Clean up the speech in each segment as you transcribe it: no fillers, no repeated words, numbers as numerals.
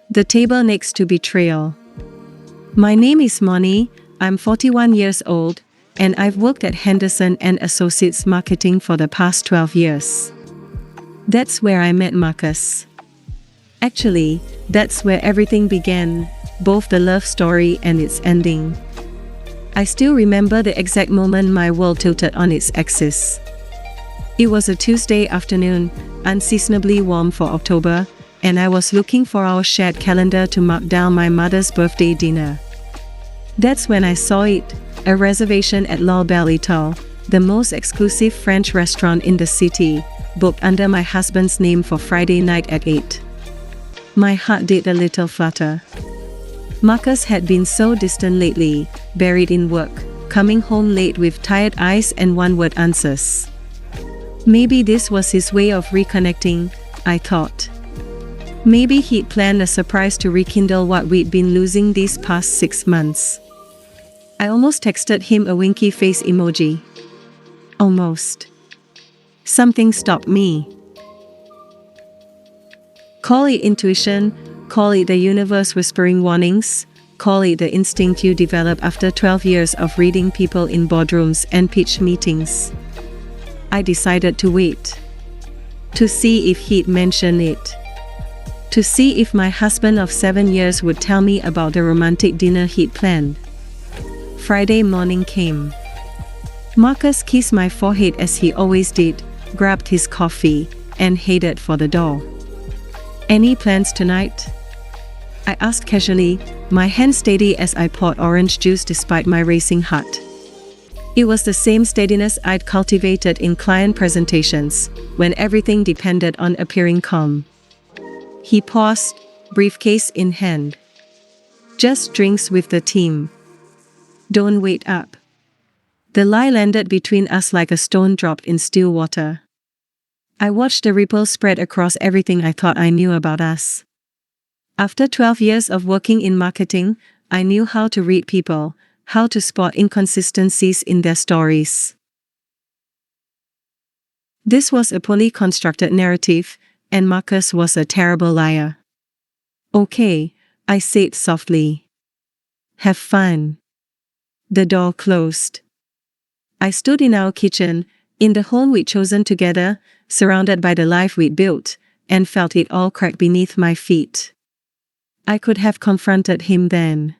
The table next to betrayal. My name is Moni, I'm 41 years old, and I've worked at Henderson and Associates Marketing for the past 12 years. That's where I met Marcus. Actually, that's where everything began, both the love story and its ending. I still remember the exact moment my world tilted on its axis. It was a Tuesday afternoon, unseasonably warm for October, and I was looking for our shared calendar to mark down my mother's birthday dinner. That's when I saw it, a reservation at La Belle Etoile, the most exclusive French restaurant in the city, booked under my husband's name for Friday night at 8. My heart did a little flutter. Marcus had been so distant lately, buried in work, coming home late with tired eyes and one-word answers. Maybe this was his way of reconnecting, I thought. Maybe he'd planned a surprise to rekindle what we'd been losing these past 6 months. I almost texted him a winky face emoji. Almost. Something stopped me. Call it intuition, call it the universe whispering warnings, call it the instinct you develop after 12 years of reading people in boardrooms and pitch meetings. I decided to wait. To see if he'd mention it. To see if my husband of 7 years would tell me about the romantic dinner he'd planned. Friday morning came. Marcus kissed my forehead as he always did, grabbed his coffee, and headed for the door. Any plans tonight? I asked casually, my hand steady as I poured orange juice despite my racing heart. It was the same steadiness I'd cultivated in client presentations, when everything depended on appearing calm. He paused, briefcase in hand. Just drinks with the team. Don't wait up. The lie landed between us like a stone dropped in still water. I watched the ripples spread across everything I thought I knew about us. After 12 years of working in marketing, I knew how to read people, how to spot inconsistencies in their stories. This was a poorly constructed narrative, and Marcus was a terrible liar. Okay, I said softly. Have fun. The door closed. I stood in our kitchen, in the home we'd chosen together, surrounded by the life we'd built, and felt it all crack beneath my feet. I could have confronted him then.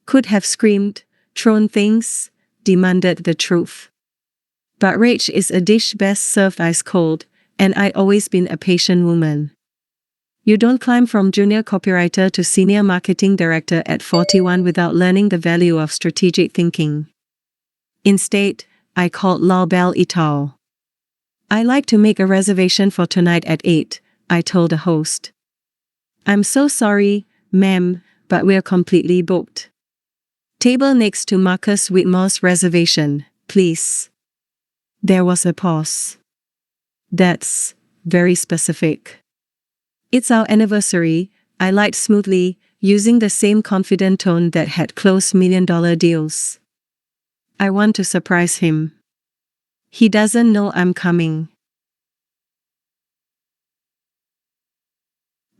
Could have screamed, thrown things, demanded the truth. But rage is a dish best served ice cold, and I'd always been a patient woman. You don't climb from junior copywriter to senior marketing director at 41 without learning the value of strategic thinking. Instead, I called La Belle Etoile. I'd like to make a reservation for tonight at 8, I told the host. I'm so sorry, ma'am, but we're completely booked. Table next to Marcus Whitmore's reservation, please. There was a pause. That's very specific. It's our anniversary, I lied smoothly, using the same confident tone that had closed million-dollar deals. I want to surprise him. He doesn't know I'm coming.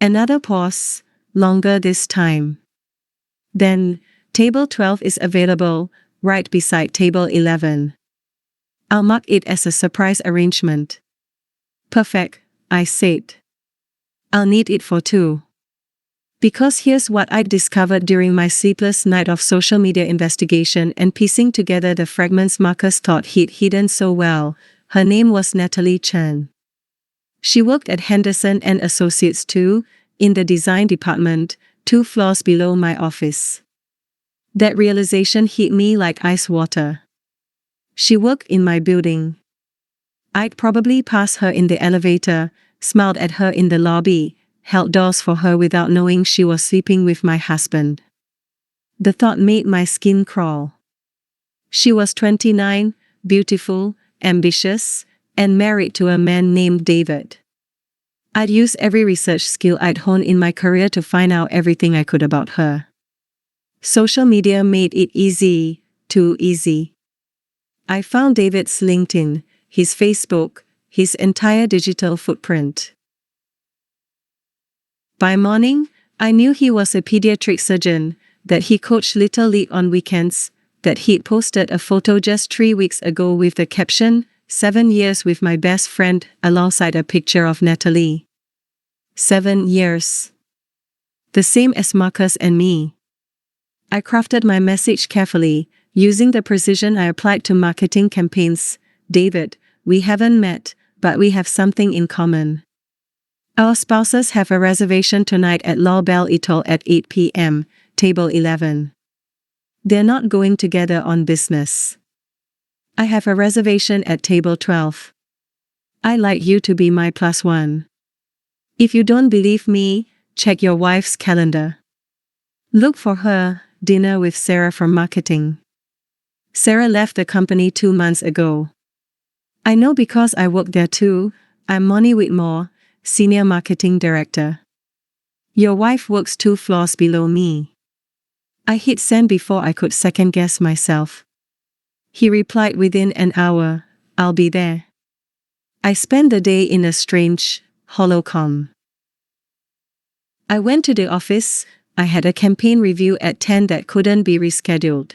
Another pause, longer this time. Then, table 12 is available, right beside table 11. I'll mark it as a surprise arrangement. Perfect, I said. I'll need it for 2. Because here's what I'd discovered during my sleepless night of social media investigation and piecing together the fragments Marcus thought he'd hidden so well. Her name was Natalie Chen. She worked at Henderson and Associates too, in the design department, 2 floors below my office. That realization hit me like ice water. She worked in my building. I'd probably pass her in the elevator, smiled at her in the lobby, held doors for her without knowing she was sleeping with my husband. The thought made my skin crawl. She was 29, beautiful, ambitious, and married to a man named David. I'd used every research skill I'd honed in my career to find out everything I could about her. Social media made it easy, too easy. I found David's LinkedIn, his Facebook, his entire digital footprint. By morning, I knew he was a pediatric surgeon, that he coached Little League on weekends, that he'd posted a photo just 3 weeks ago with the caption, 7 years with my best friend, alongside a picture of Natalie. 7 years. The same as Marcus and me. I crafted my message carefully, using the precision I applied to marketing campaigns. David, we haven't met, but we have something in common. Our spouses have a reservation tonight at La Belle Étoile at 8 p.m., table 11. They're not going together on business. I have a reservation at table 12. I'd like you to be my +1. If you don't believe me, check your wife's calendar. Look for her, dinner with Sarah from marketing. Sarah left the company 2 months ago. I know because I work there too. I'm Moni Whitmore, Senior Marketing Director. Your wife works 2 floors below me. I hit send before I could second-guess myself. He replied within an hour, I'll be there. I spent the day in a strange, hollow calm. I went to the office. I had a campaign review at 10 that couldn't be rescheduled.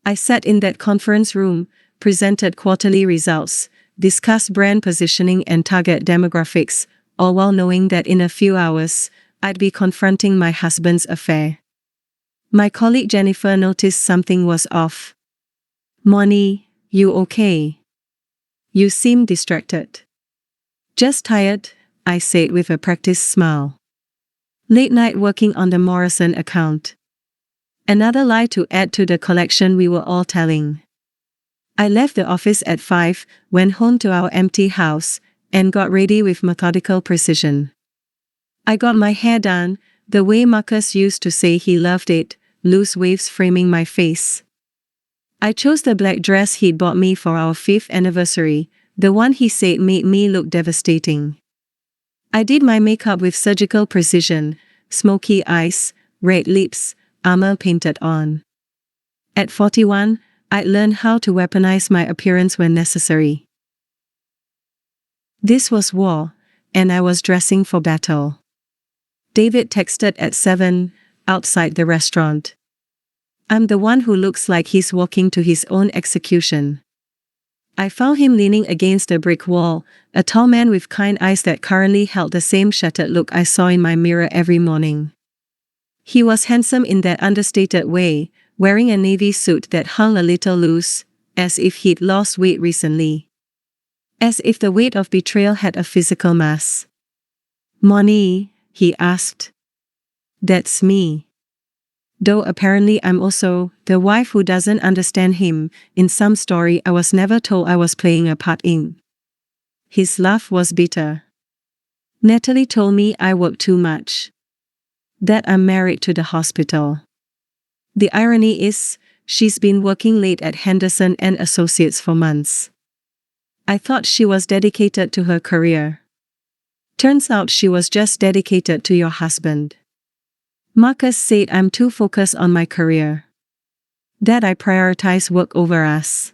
I sat in that conference room, presented quarterly results, discussed brand positioning and target demographics, all while knowing that in a few hours, I'd be confronting my husband's affair. My colleague Jennifer noticed something was off. Moni, you okay? You seem distracted. Just tired, I said with a practiced smile. Late night working on the Morrison account. Another lie to add to the collection we were all telling. I left the office at 5, went home to our empty house, and got ready with methodical precision. I got my hair done, the way Marcus used to say he loved it, loose waves framing my face. I chose the black dress he'd bought me for our 5th anniversary, the one he said made me look devastating. I did my makeup with surgical precision, smoky eyes, red lips, armor painted on. At 41, I'd learned how to weaponize my appearance when necessary. This was war, and I was dressing for battle. David texted at 7, outside the restaurant. I'm the one who looks like he's walking to his own execution. I found him leaning against a brick wall, a tall man with kind eyes that currently held the same shattered look I saw in my mirror every morning. He was handsome in that understated way, wearing a navy suit that hung a little loose, as if he'd lost weight recently. As if the weight of betrayal had a physical mass. Moni, he asked. That's me. Though apparently I'm also the wife who doesn't understand him, in some story I was never told I was playing a part in. His laugh was bitter. Natalie told me I work too much. That I'm married to the hospital. The irony is, she's been working late at Henderson and Associates for months. I thought she was dedicated to her career. Turns out she was just dedicated to your husband. Marcus said I'm too focused on my career. That I prioritize work over us.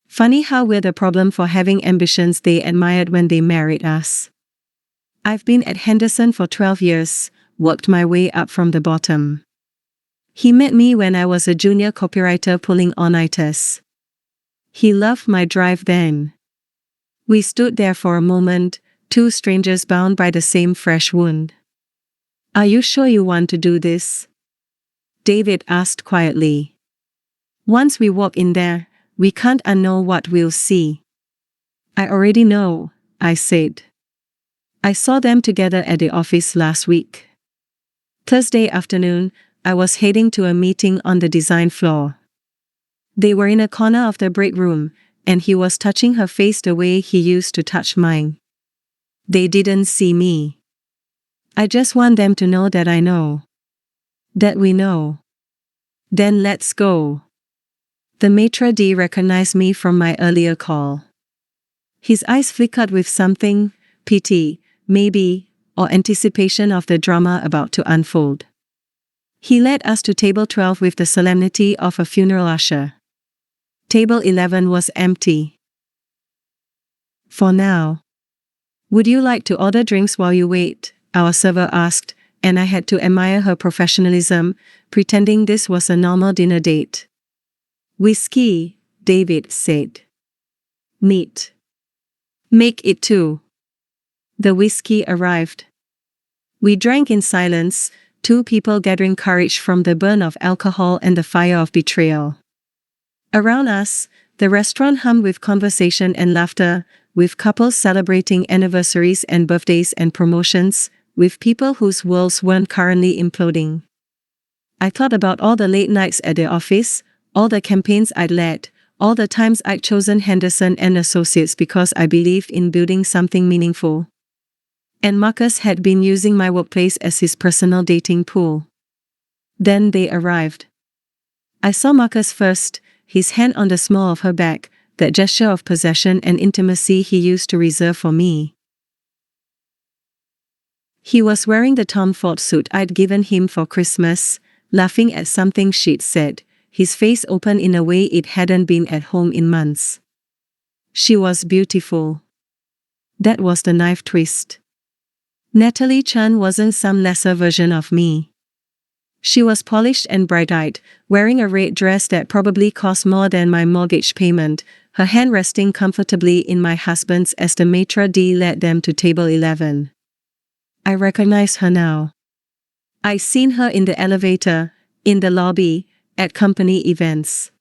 Funny how we're the problem for having ambitions they admired when they married us. I've been at Henderson for 12 years, worked my way up from the bottom. He met me when I was a junior copywriter pulling all-nighters. He loved my drive then. We stood there for a moment, 2 strangers bound by the same fresh wound. Are you sure you want to do this? David asked quietly. Once we walk in there, we can't unknow what we'll see. I already know, I said. I saw them together at the office last week. Thursday afternoon, I was heading to a meeting on the design floor. They were in a corner of the break room, and he was touching her face the way he used to touch mine. They didn't see me. I just want them to know that I know. That we know. Then let's go. The maitre d' recognized me from my earlier call. His eyes flickered with something, pity, maybe, or anticipation of the drama about to unfold. He led us to table 12 with the solemnity of a funeral usher. Table 11 was empty. For now. Would you like to order drinks while you wait? our server asked, and I had to admire her professionalism, pretending this was a normal dinner date. Whiskey, David said. Neat. Make it two. The whiskey arrived. We drank in silence, two people gathering courage from the burn of alcohol and the fire of betrayal. Around us, the restaurant hummed with conversation and laughter, with couples celebrating anniversaries and birthdays and promotions, with people whose worlds weren't currently imploding. I thought about all the late nights at the office, all the campaigns I'd led, all the times I'd chosen Henderson and Associates because I believed in building something meaningful. And Marcus had been using my workplace as his personal dating pool. Then they arrived. I saw Marcus first, his hand on the small of her back, that gesture of possession and intimacy he used to reserve for me. He was wearing the Tom Ford suit I'd given him for Christmas, laughing at something she'd said, his face open in a way it hadn't been at home in months. She was beautiful. That was the knife twist. Natalie Chan wasn't some lesser version of me. She was polished and bright-eyed, wearing a red dress that probably cost more than my mortgage payment, her hand resting comfortably in my husband's as the maitre d' led them to table 11. I recognized her now. I'd seen her in the elevator, in the lobby, at company events.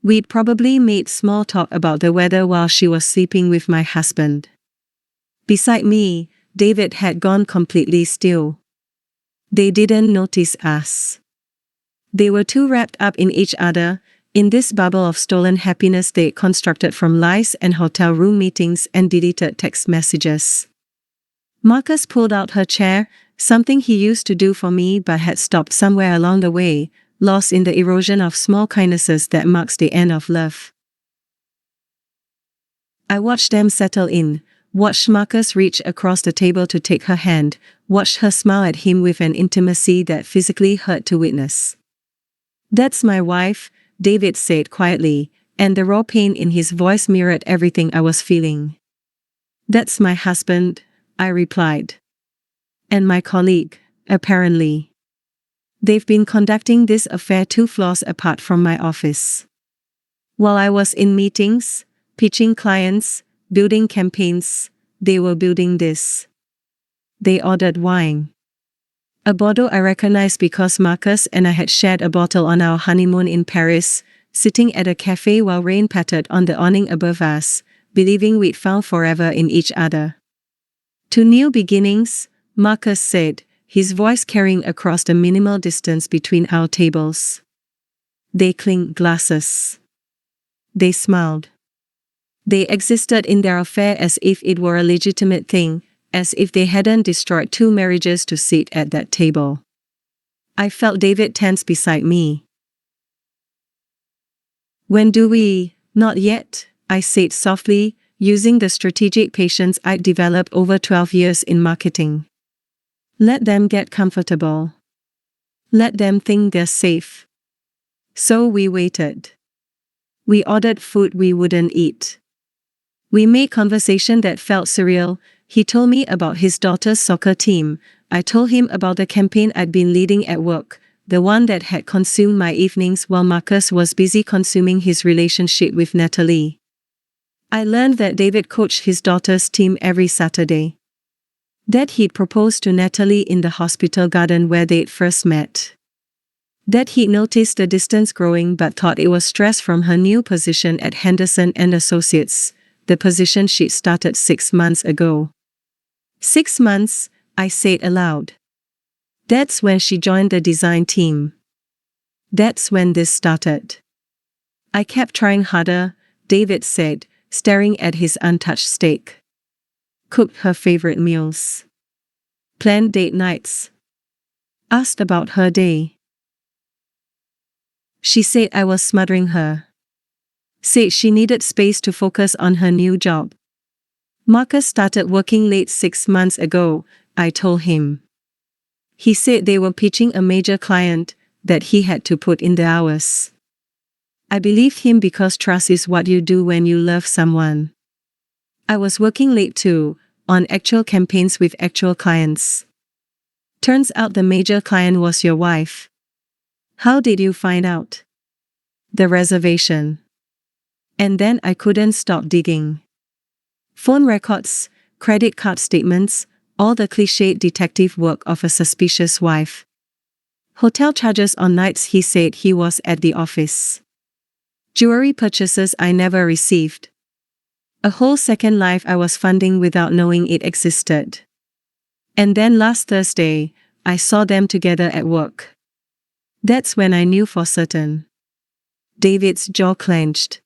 We'd probably made small talk about the weather while she was sleeping with my husband. Beside me, David had gone completely still. They didn't notice us. They were too wrapped up in each other, in this bubble of stolen happiness they constructed from lies and hotel room meetings and deleted text messages. Marcus pulled out her chair, something he used to do for me but had stopped somewhere along the way, lost in the erosion of small kindnesses that marks the end of love. I watched them settle in, watched Marcus reach across the table to take her hand, watched her smile at him with an intimacy that physically hurt to witness. "That's my wife," David said quietly, and the raw pain in his voice mirrored everything I was feeling. "That's my husband," I replied. "And my colleague, apparently. They've been conducting this affair 2 floors apart from my office. While I was in meetings, pitching clients, building campaigns, they were building this." They ordered wine. A bottle I recognized because Marcus and I had shared a bottle on our honeymoon in Paris, sitting at a cafe while rain pattered on the awning above us, believing we'd found forever in each other. "To new beginnings," Marcus said, his voice carrying across the minimal distance between our tables. They clinked glasses. They smiled. They existed in their affair as if it were a legitimate thing, as if they hadn't destroyed 2 marriages to sit at that table. I felt David tense beside me. "When do we?" "Not yet," I said softly, using the strategic patience I'd developed over 12 years in marketing. "Let them get comfortable. Let them think they're safe." So we waited. We ordered food we wouldn't eat. We made conversation that felt surreal. He told me about his daughter's soccer team. I told him about the campaign I'd been leading at work, the one that had consumed my evenings while Marcus was busy consuming his relationship with Natalie. I learned that David coached his daughter's team every Saturday. That he'd proposed to Natalie in the hospital garden where they'd first met. That he'd noticed the distance growing but thought it was stress from her new position at Henderson and Associates, the position she'd started 6 months ago. 6 months, I said aloud. That's when she joined the design team. That's when this started. I kept trying harder, David said, staring at his untouched steak. Cooked her favorite meals. Planned date nights. Asked about her day. She said I was smothering her. Said she needed space to focus on her new job. Marcus started working late 6 months ago, I told him. He said they were pitching a major client, that he had to put in the hours. I believed him because trust is what you do when you love someone. I was working late too, on actual campaigns with actual clients. Turns out the major client was your wife. How did you find out? The reservation. And then I couldn't stop digging. Phone records, credit card statements, all the cliched detective work of a suspicious wife. Hotel charges on nights he said he was at the office. Jewelry purchases I never received. A whole second life I was funding without knowing it existed. And then last Thursday, I saw them together at work. That's when I knew for certain. David's jaw clenched.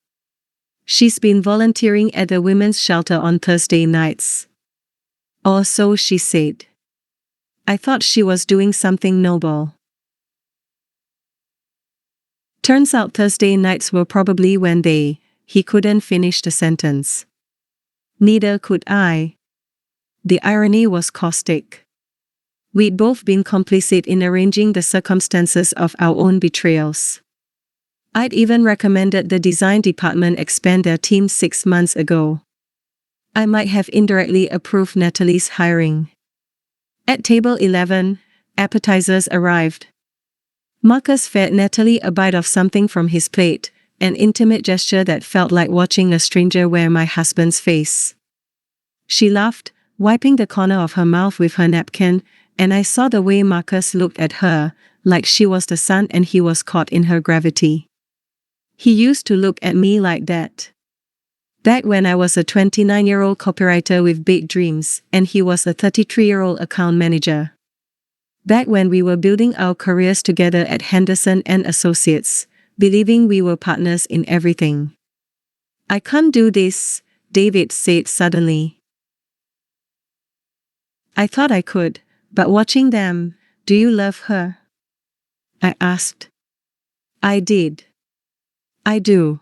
She's been volunteering at the women's shelter on Thursday nights. Or so she said. I thought she was doing something noble. Turns out Thursday nights were probably when he couldn't finish the sentence. Neither could I. The irony was caustic. We'd both been complicit in arranging the circumstances of our own betrayals. I'd even recommended the design department expand their team 6 months ago. I might have indirectly approved Natalie's hiring. At table 11, appetizers arrived. Marcus fed Natalie a bite of something from his plate, an intimate gesture that felt like watching a stranger wear my husband's face. She laughed, wiping the corner of her mouth with her napkin, and I saw the way Marcus looked at her, like she was the sun and he was caught in her gravity. He used to look at me like that. Back when I was a 29-year-old copywriter with big dreams, and he was a 33-year-old account manager. Back when we were building our careers together at Henderson and Associates, believing we were partners in everything. I can't do this, David said suddenly. I thought I could, but watching them, do you love her? I asked. I did. I do.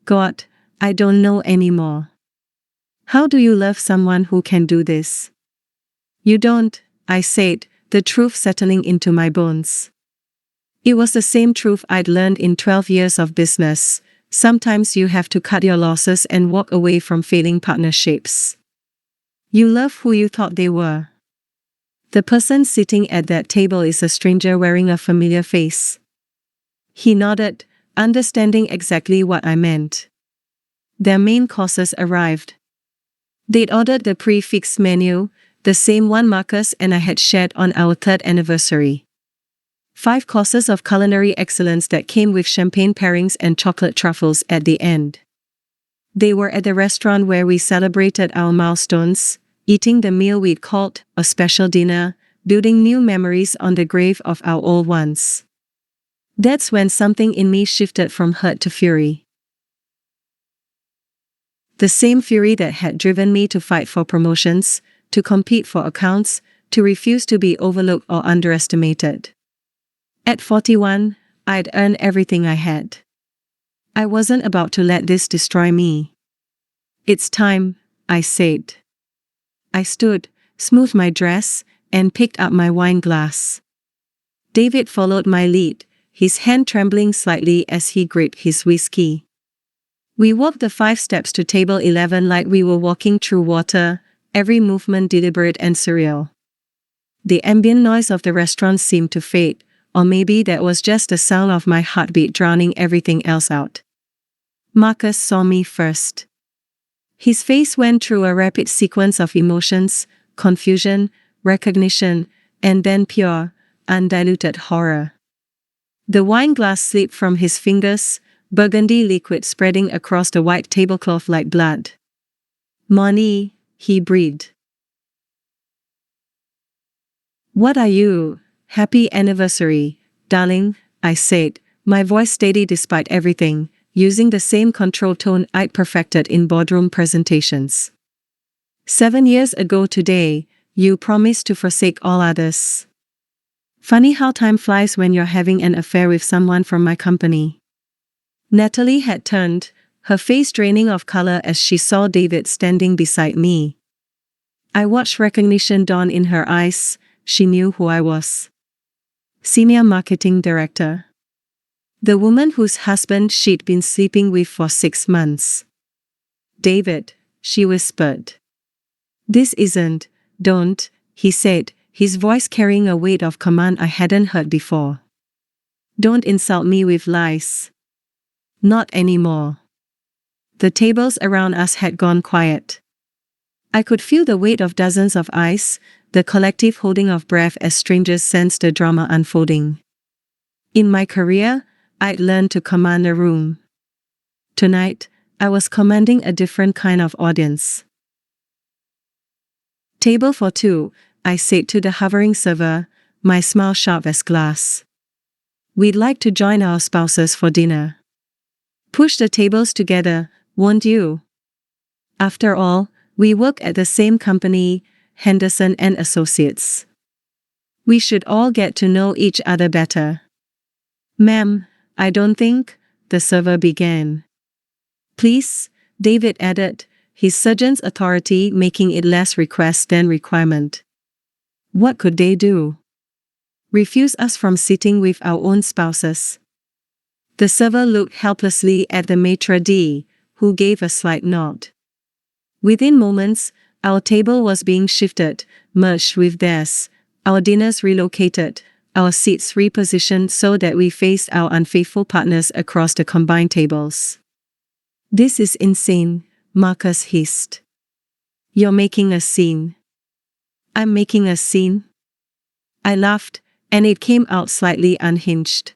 God, I don't know anymore. How do you love someone who can do this? You don't, I said, the truth settling into my bones. It was the same truth I'd learned in 12 years of business. Sometimes you have to cut your losses and walk away from failing partnerships. You love who you thought they were. The person sitting at that table is a stranger wearing a familiar face. He nodded, understanding exactly what I meant. Their main courses arrived. They'd ordered the prix-fixe menu, the same one Marcus and I had shared on our 3rd anniversary. 5 courses of culinary excellence that came with champagne pairings and chocolate truffles at the end. They were at the restaurant where we celebrated our milestones, eating the meal we'd called a special dinner, building new memories on the grave of our old ones. That's when something in me shifted from hurt to fury. The same fury that had driven me to fight for promotions, to compete for accounts, to refuse to be overlooked or underestimated. At 41, I'd earned everything I had. I wasn't about to let this destroy me. It's time, I said. I stood, smoothed my dress, and picked up my wine glass. David followed my lead, his hand trembling slightly as he gripped his whiskey. We walked the 5 steps to table 11 like we were walking through water, every movement deliberate and surreal. The ambient noise of the restaurant seemed to fade, or maybe that was just the sound of my heartbeat drowning everything else out. Marcus saw me first. His face went through a rapid sequence of emotions, confusion, recognition, and then pure, undiluted horror. The wine glass slipped from his fingers, burgundy liquid spreading across the white tablecloth like blood. "Money," he breathed. "What are you? Happy anniversary, darling," I said, my voice steady despite everything, using the same control tone I'd perfected in boardroom presentations. 7 years ago today, you promised to forsake all others. Funny how time flies when you're having an affair with someone from my company. Natalie had turned, her face draining of color as she saw David standing beside me. I watched recognition dawn in her eyes. She knew who I was. Senior Marketing Director. The woman whose husband she'd been sleeping with for 6 months. "David," she whispered. This isn't, don't, he said, his voice carrying a weight of command I hadn't heard before. Don't insult me with lies. Not anymore. The tables around us had gone quiet. I could feel the weight of dozens of eyes, the collective holding of breath as strangers sensed the drama unfolding. In my career, I'd learned to command a room. Tonight, I was commanding a different kind of audience. Table for two, I said to the hovering server, my smile sharp as glass. We'd like to join our spouses for dinner. Push the tables together, won't you? After all, we work at the same company, Henderson and Associates. We should all get to know each other better. Ma'am, I don't think, the server began. Please, David added, his surgeon's authority making it less request than requirement. What could they do? Refuse us from sitting with our own spouses? The server looked helplessly at the maitre d', who gave a slight nod. Within moments, our table was being shifted, merged with theirs, our dinners relocated, our seats repositioned so that we faced our unfaithful partners across the combined tables. This is insane, Marcus hissed. You're making a scene. I'm making a scene? I laughed, and it came out slightly unhinged.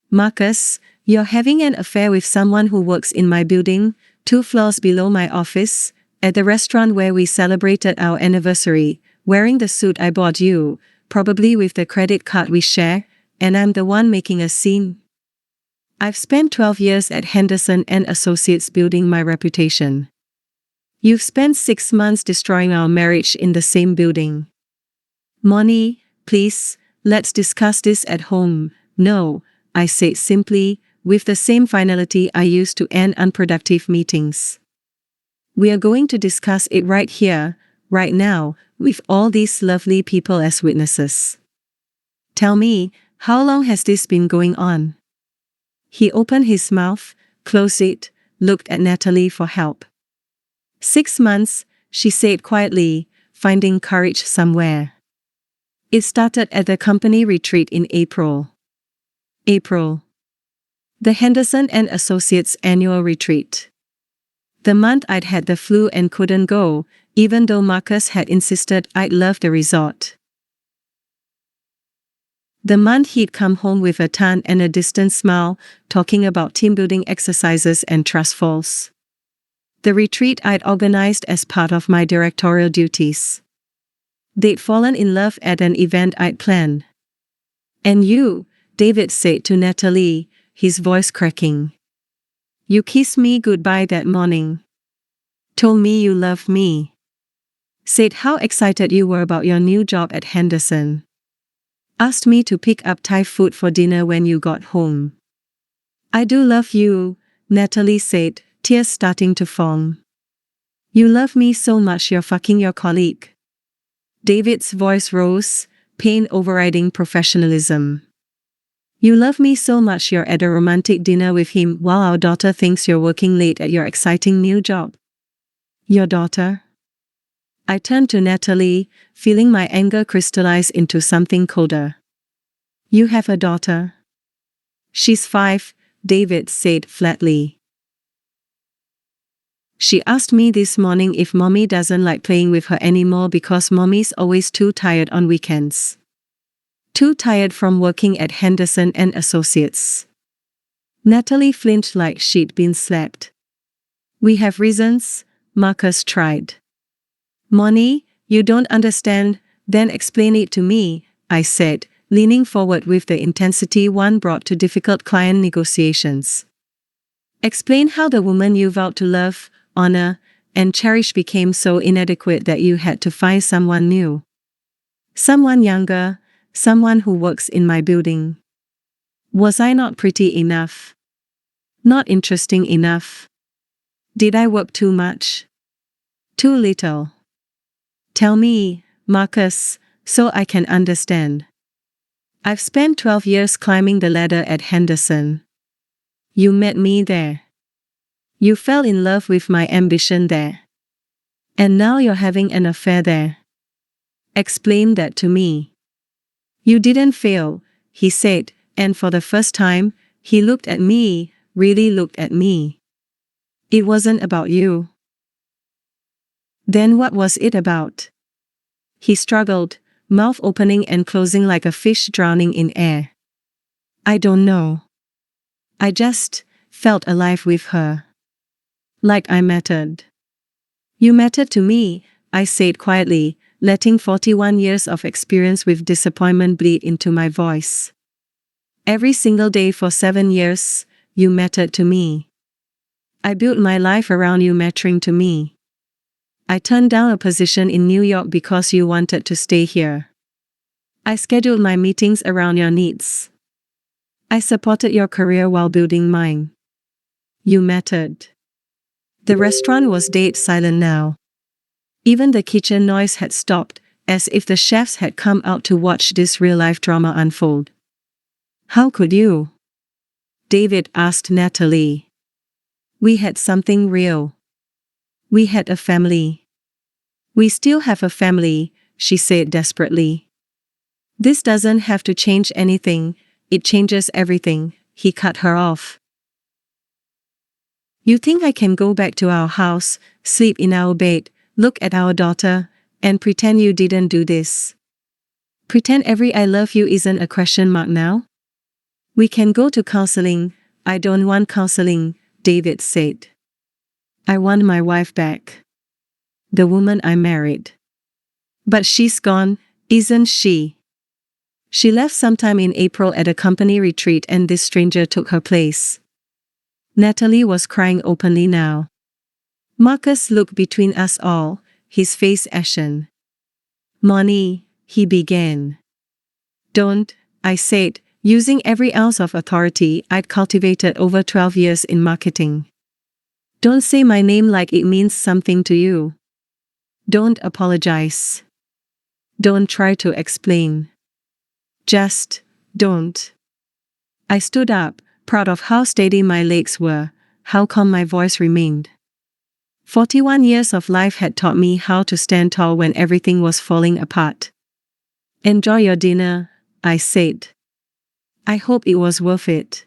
Marcus, you're having an affair with someone who works in my building, 2 floors below my office, at the restaurant where we celebrated our anniversary, wearing the suit I bought you, probably with the credit card we share, and I'm the one making a scene. I've spent 12 years at Henderson and Associates building my reputation. You've spent 6 months destroying our marriage in the same building. Moni, please, let's discuss this at home. No, I said simply, with the same finality I used to end unproductive meetings. We are going to discuss it right here, right now, with all these lovely people as witnesses. Tell me, how long has this been going on? He opened his mouth, closed it, looked at Natalie for help. 6 months, she said quietly, finding courage somewhere. It started at the company retreat in April. April. The Henderson and Associates annual retreat. The month I'd had the flu and couldn't go, even though Marcus had insisted I'd love the resort. The month he'd come home with a tan and a distant smile, talking about team-building exercises and trust falls. The retreat I'd organized as part of my directorial duties. They'd fallen in love at an event I'd planned. And you, David said to Natalie, his voice cracking. You kissed me goodbye that morning. Told me you loved me. Said how excited you were about your new job at Henderson. Asked me to pick up Thai food for dinner when you got home. I do love you, Natalie said, tears starting to form. You love me so much you're fucking your colleague. David's voice rose, pain overriding professionalism. You love me so much you're at a romantic dinner with him while our daughter thinks you're working late at your exciting new job. Your daughter? I turned to Natalie, feeling my anger crystallize into something colder. You have a daughter? She's 5, David said flatly. She asked me this morning if mommy doesn't like playing with her anymore because mommy's always too tired on weekends. Too tired from working at Henderson and Associates. Natalie flinched like she'd been slapped. We have reasons, Marcus tried. Moni, you don't understand, then explain it to me, I said, leaning forward with the intensity one brought to difficult client negotiations. Explain how the woman you vowed to love, honor, and cherish became so inadequate that you had to find someone new. Someone younger, someone who works in my building. Was I not pretty enough? Not interesting enough? Did I work too much? Too little? Tell me, Marcus, so I can understand. I've spent 12 years climbing the ladder at Henderson. You met me there. You fell in love with my ambition there. And now you're having an affair there. Explain that to me. You didn't fail, he said, and for the first time, he looked at me, really looked at me. It wasn't about you. Then what was it about? He struggled, mouth opening and closing like a fish drowning in air. I don't know. I just felt alive with her. Like I mattered. You mattered to me, I said quietly, letting 41 years of experience with disappointment bleed into my voice. Every single day for 7 years, you mattered to me. I built my life around you mattering to me. I turned down a position in New York because you wanted to stay here. I scheduled my meetings around your needs. I supported your career while building mine. You mattered. The restaurant was dead silent now. Even the kitchen noise had stopped, as if the chefs had come out to watch this real-life drama unfold. How could you? David asked Natalie. We had something real. We had a family. We still have a family, she said desperately. This doesn't have to change anything, it changes everything, he cut her off. You think I can go back to our house, sleep in our bed, look at our daughter, and pretend you didn't do this? Pretend every I love you isn't a question mark now? We can go to counseling. I don't want counseling, David said. I want my wife back. The woman I married. But she's gone, isn't she? She left sometime in April at a company retreat and this stranger took her place. Natalie was crying openly now. Marcus looked between us all, his face ashen. Money, he began. Don't, I said, using every ounce of authority I'd cultivated over 12 years in marketing. Don't say my name like it means something to you. Don't apologize. Don't try to explain. Just don't. I stood up, proud of how steady my legs were, how calm my voice remained. 41 years of life had taught me how to stand tall when everything was falling apart. Enjoy your dinner, I said. I hope it was worth it.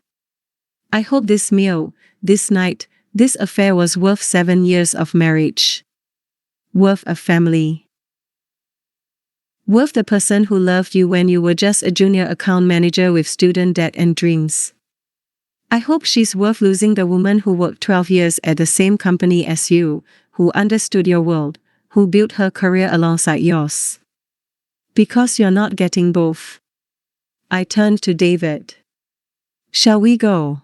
I hope this meal, this night, this affair was worth 7 years of marriage. Worth a family. Worth the person who loved you when you were just a junior account manager with student debt and dreams. I hope she's worth losing the woman who worked 12 years at the same company as you, who understood your world, who built her career alongside yours. Because you're not getting both. I turned to David. Shall we go?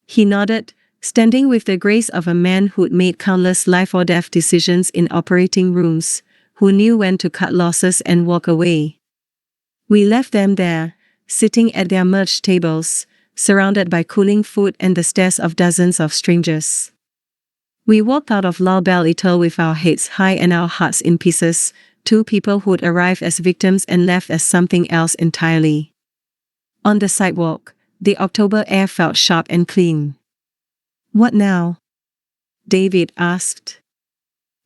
He nodded, standing with the grace of a man who'd made countless life or death decisions in operating rooms, who knew when to cut losses and walk away. We left them there, sitting at their merged tables, surrounded by cooling food and the stares of dozens of strangers. We walked out of La Belle Etoile with our heads high and our hearts in pieces, two people who'd arrived as victims and left as something else entirely. On the sidewalk, the October air felt sharp and clean. What now? David asked.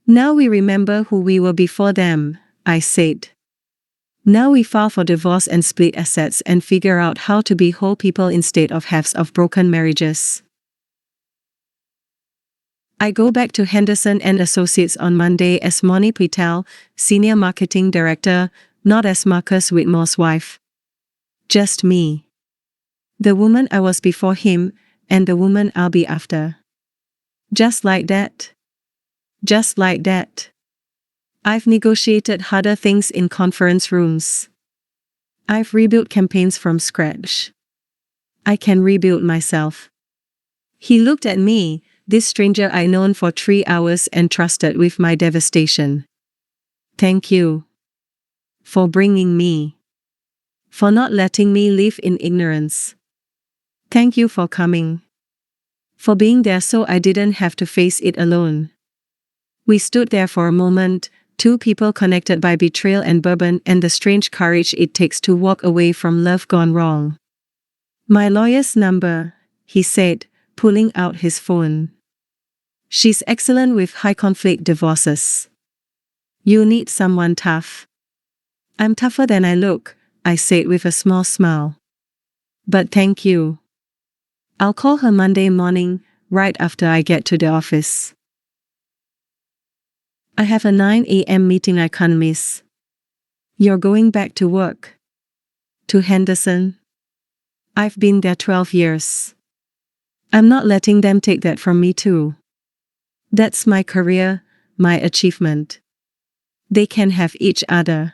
Now we remember who we were before them, I said. Now we file for divorce and split assets and figure out how to be whole people instead of halves of broken marriages. I go back to Henderson and Associates on Monday as Moni Patel, Senior Marketing Director, not as Marcus Whitmore's wife. Just me. The woman I was before him, and the woman I'll be after. Just like that. Just like that. I've negotiated harder things in conference rooms. I've rebuilt campaigns from scratch. I can rebuild myself. He looked at me, this stranger I'd known for 3 hours and trusted with my devastation. Thank you. For bringing me. For not letting me live in ignorance. Thank you for coming. For being there so I didn't have to face it alone. We stood there for a moment, two people connected by betrayal and bourbon and the strange courage it takes to walk away from love gone wrong. My lawyer's number, he said, pulling out his phone. She's excellent with high-conflict divorces. You need someone tough. I'm tougher than I look, I said with a small smile. But thank you. I'll call her Monday morning, right after I get to the office. I have a 9 a.m. meeting I can't miss. You're going back to work? To Henderson? I've been there 12 years. I'm not letting them take that from me too. That's my career, my achievement. They can have each other.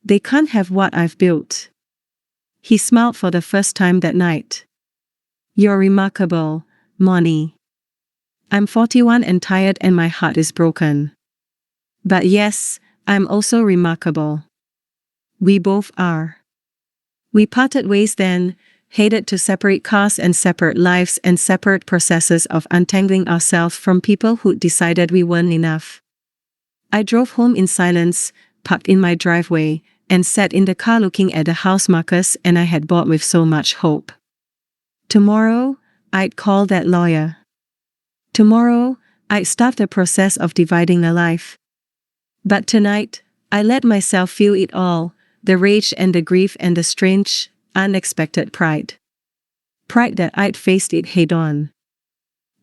They can't have what I've built. He smiled for the first time that night. You're remarkable, Moni. I'm 41 and tired and my heart is broken. But yes, I'm also remarkable. We both are. We parted ways then, headed to separate cars and separate lives and separate processes of untangling ourselves from people who'd decided we weren't enough. I drove home in silence, parked in my driveway, and sat in the car looking at the house Marcus and I had bought with so much hope. Tomorrow, I'd call that lawyer. Tomorrow, I'd start the process of dividing a life. But tonight, I let myself feel it all, the rage and the grief and the strange, unexpected pride. Pride that I'd faced it head on.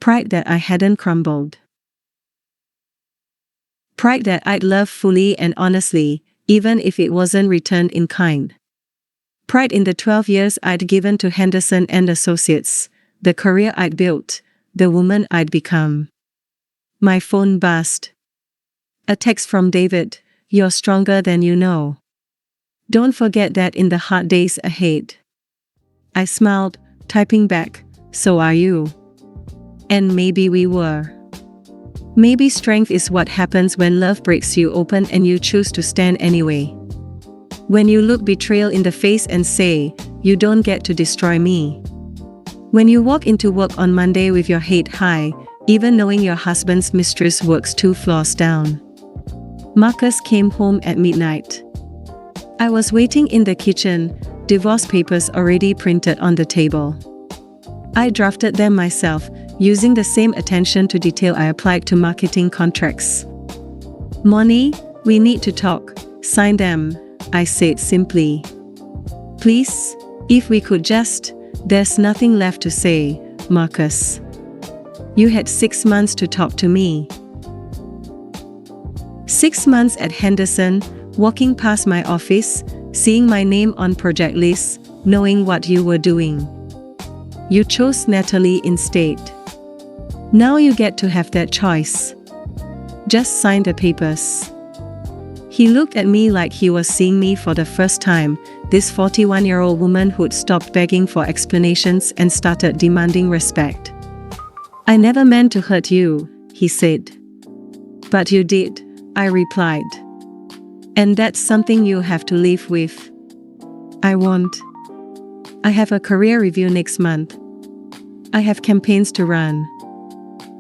Pride that I hadn't crumbled. Pride that I'd loved fully and honestly, even if it wasn't returned in kind. Pride in the 12 years I'd given to Henderson and Associates, the career I'd built, the woman I'd become. My phone buzzed. A text from David, "You're stronger than you know. Don't forget that in the hard days ahead." I smiled, typing back, "So are you." And maybe we were. Maybe strength is what happens when love breaks you open and you choose to stand anyway. When you look betrayal in the face and say, "You don't get to destroy me." When you walk into work on Monday with your head high, even knowing your husband's mistress works 2 floors down. Marcus came home at midnight. I was waiting in the kitchen, divorce papers already printed on the table. I drafted them myself, using the same attention to detail I applied to marketing contracts. "Moni, we need to talk, sign them," I said simply. "Please, if we could just..." "There's nothing left to say, Marcus. You had 6 months to talk to me." 6 months at Henderson, walking past my office, seeing my name on project lists, knowing what you were doing. You chose Natalie instead. Now you get to have that choice. Just sign the papers. He looked at me like he was seeing me for the first time, this 41-year-old woman who'd stopped begging for explanations and started demanding respect. "I never meant to hurt you," he said. "But you did," I replied. "And that's something you have to live with." "I won't. I have a career review next month. I have campaigns to run.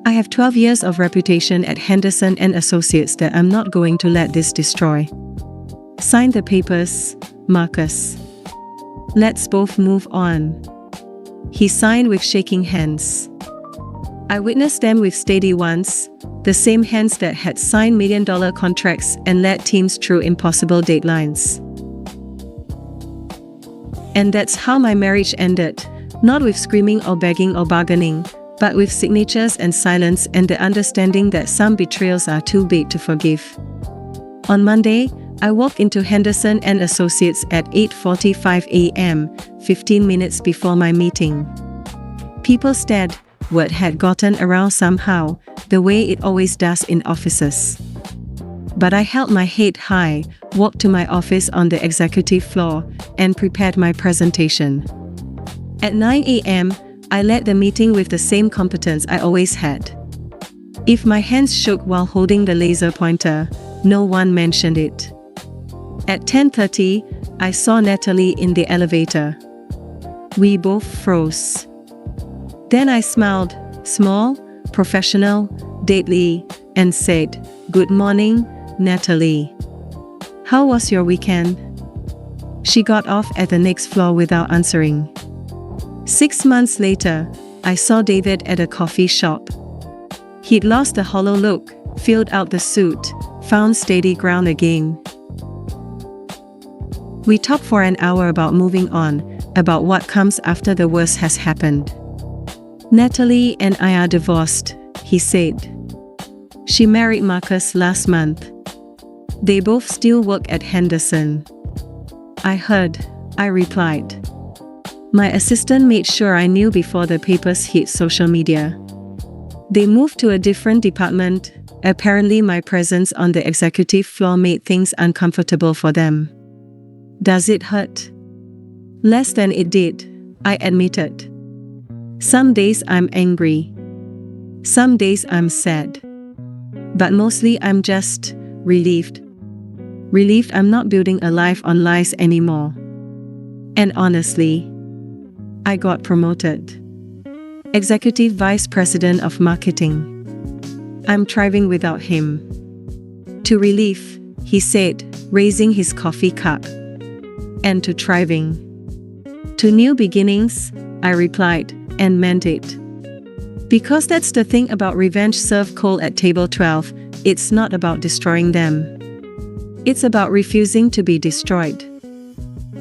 I have 12 years of reputation at Henderson and Associates that I'm not going to let this destroy. Sign the papers, Marcus. Let's both move on." He signed with shaking hands. I witnessed them with steady ones, the same hands that had signed million-dollar contracts and led teams through impossible deadlines. And that's how my marriage ended, not with screaming or begging or bargaining, but with signatures and silence and the understanding that some betrayals are too big to forgive. On Monday, I walked into Henderson and Associates at 8:45 a.m., 15 minutes before my meeting. People stared. Word had gotten around somehow, the way it always does in offices. But I held my head high, walked to my office on the executive floor, and prepared my presentation. At 9 a.m., I led the meeting with the same competence I always had. If my hands shook while holding the laser pointer, no one mentioned it. At 10:30, I saw Natalie in the elevator. We both froze. Then I smiled, small, professional, deadly, and said, "Good morning, Natalie. How was your weekend?" She got off at the next floor without answering. 6 months later, I saw David at a coffee shop. He'd lost the hollow look, filled out the suit, found steady ground again. We talked for an hour about moving on, about what comes after the worst has happened. Natalie and I are divorced, he said. She married Marcus last month. They both still work at Henderson. I heard, I replied. My assistant made sure I knew before the papers hit social media. They moved to a different department. Apparently my presence on the executive floor made things uncomfortable for them. Does it hurt? Less than it did, I admitted. Some days I'm angry. Some days I'm sad. But mostly I'm just relieved. Relieved I'm not building a life on lies anymore. And honestly, I got promoted. Executive Vice President of Marketing. I'm thriving without him. To relief, he said, raising his coffee cup. And to thriving. To new beginnings, I replied, and meant it. Because that's the thing about revenge served cold at table 12, it's not about destroying them. It's about refusing to be destroyed.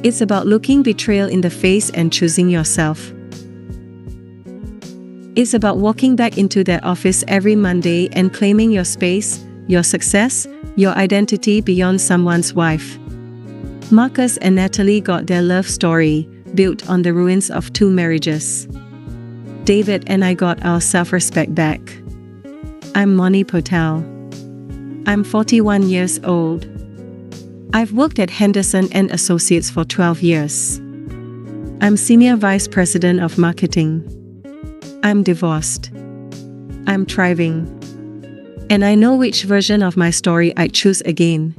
It's about looking betrayal in the face and choosing yourself. It's about walking back into that office every Monday and claiming your space, your success, your identity beyond someone's wife. Marcus and Natalie got their love story, built on the ruins of 2 marriages. David and I got our self-respect back. I'm Moni Patel. I'm 41 years old. I've worked at Henderson & Associates for 12 years. I'm Senior Vice President of Marketing. I'm divorced. I'm thriving. And I know which version of my story I'd choose again.